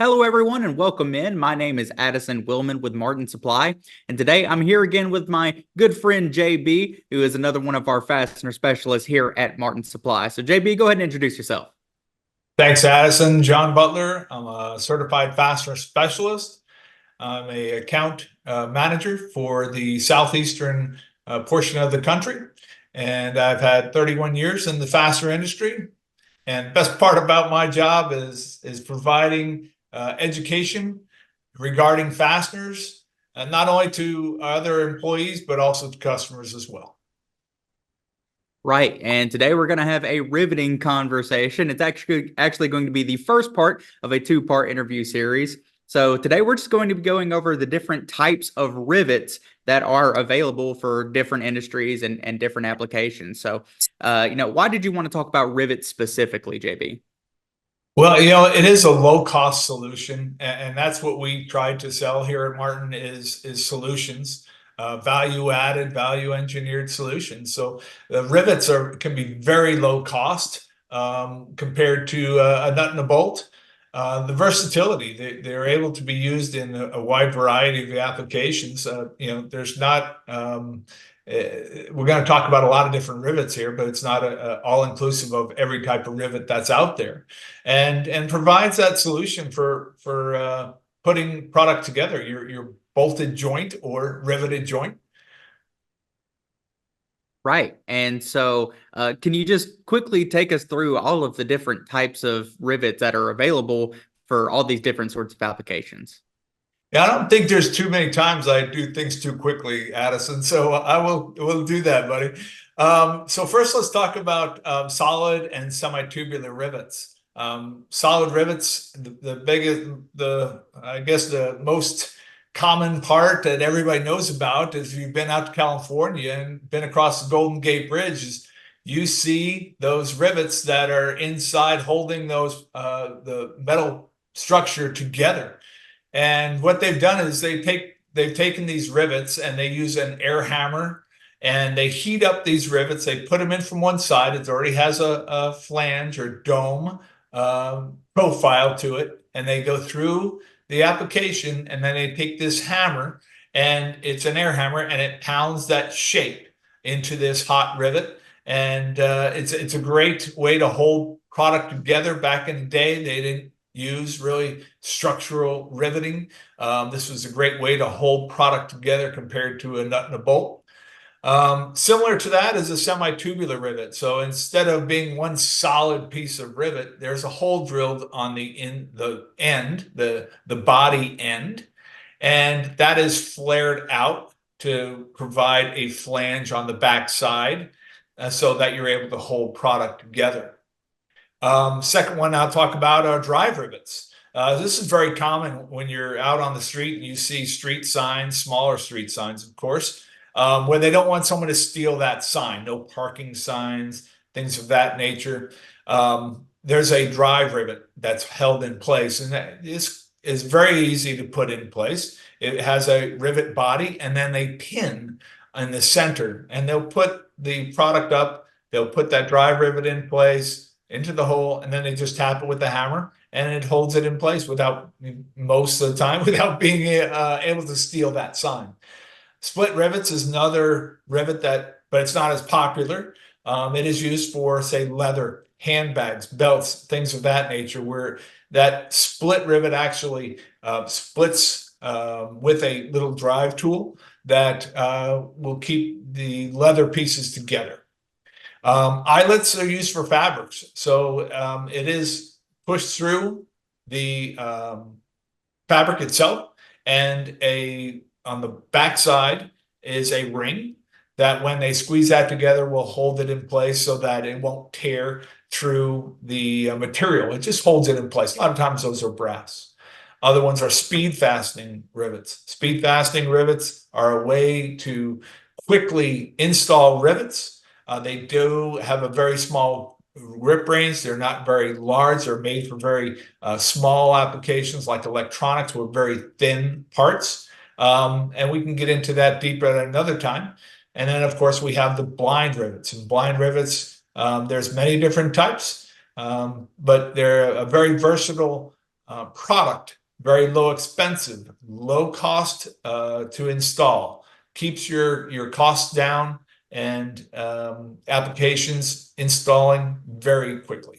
Hello, everyone, and welcome in. My name is Addison Willman with Martin Supply, and today I'm here again with my good friend JB, who is another one of our fastener specialists here at Martin Supply. So, JB, go ahead and introduce yourself. Thanks, Addison. John Butler. I'm a certified fastener specialist. I'm a account manager for the southeastern portion of the country, and I've had 31 years in the fastener industry. And best part about my job is providing education regarding fasteners, not only to other employees but also to customers as well. Right, and today we're going to have a riveting conversation. It's actually going to be the first part of a two-part interview series. So today we're just going to be going over the different types of rivets that are available for different industries and different applications. So, why did you want to talk about rivets specifically, JB? Well, it is a low-cost solution, and that's what we try to sell here at Martin is solutions, value-added, value-engineered solutions. So the rivets can be very low cost compared to a nut and a bolt. The versatility, they're able to be used in a wide variety of applications. There's not we're going to talk about a lot of different rivets here, but it's not all-inclusive of every type of rivet that's out there, and provides that solution for putting product together, your bolted joint or riveted joint. Right. And so, can you just quickly take us through all of the different types of rivets that are available for all these different sorts of applications? Yeah, I don't think there's too many times I do things too quickly, Addison. So will do that, buddy. So first, let's talk about solid and semi-tubular rivets. Solid rivets, the biggest, I guess the most common part that everybody knows about is if you've been out to California and been across the Golden Gate Bridge, is you see those rivets that are inside holding those the metal structure together. And what they've done is they've taken these rivets and they use an air hammer and they heat up these rivets. They put them in from one side. It already has a flange or dome profile to it. And they go through the application and then they take this hammer, and it's an air hammer, and it pounds that shape into this hot rivet. And it's a great way to hold product together. Back in the day, they didn't use really structural riveting. This was a great way to hold product together compared to a nut and a bolt. Similar to that is a semi-tubular rivet. So instead of being one solid piece of rivet, there's a hole drilled on the body end, and that is flared out to provide a flange on the back side, so that you're able to hold product together. Second one I'll talk about are drive rivets. This is very common when you're out on the street and you see street signs, smaller street signs, of course, where they don't want someone to steal that sign. No parking signs, things of that nature. There's a drive rivet that's held in place, and that is very easy to put in place. It has a rivet body, and then they pin in the center, and they'll put the product up. They'll put that drive rivet in place into the hole, and then they just tap it with the hammer, and it holds it in place without, most of the time, without being able to steal that sign. Split rivets is another rivet but it's not as popular. It is used for, say, leather, handbags, belts, things of that nature, where that split rivet actually splits with a little drive tool that will keep the leather pieces together. Eyelets are used for fabrics. So it is pushed through the fabric itself, and on the back side is a ring that when they squeeze that together will hold it in place so that it won't tear through the material. It just holds it in place. A lot of times those are brass. Other ones are speed fastening rivets. Speed fastening rivets are a way to quickly install rivets. They do have a very small grip range. They're not very large. They're made for very small applications like electronics with very thin parts. And we can get into that deeper at another time. And then, of course, we have the blind rivets. And blind rivets, there's many different types, but they're a very versatile product, very low expensive, low cost to install, keeps your costs down, and applications installing very quickly.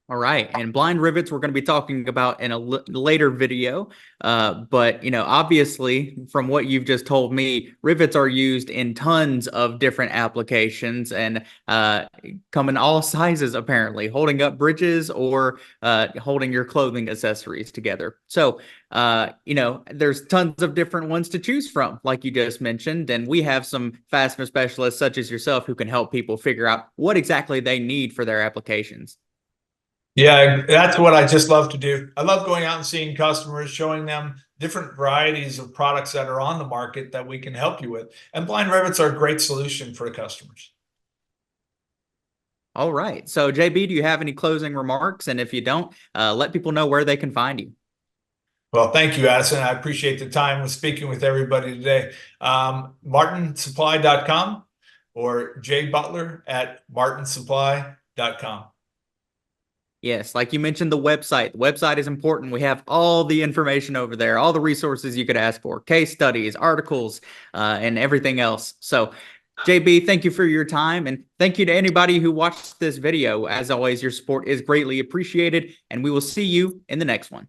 All right. And blind rivets, we're going to be talking about in a later video. But, obviously, from what you've just told me, rivets are used in tons of different applications and come in all sizes, apparently, holding up bridges or holding your clothing accessories together. So, there's tons of different ones to choose from, like you just mentioned. And we have some fastener specialists such as yourself who can help people figure out what exactly they need for their applications. Yeah, that's what I just love to do. I love going out and seeing customers, showing them different varieties of products that are on the market that we can help you with. And blind rivets are a great solution for the customers. All right. So, JB, do you have any closing remarks? And if you don't, let people know where they can find you. Well, thank you, Addison. I appreciate the time with speaking with everybody today. Martinsupply.com or jbutler@martinsupply.com. Yes, like you mentioned, the website. The website is important. We have all the information over there, all the resources you could ask for, case studies, articles, and everything else. So, JB, thank you for your time. And thank you to anybody who watched this video. As always, your support is greatly appreciated. And we will see you in the next one.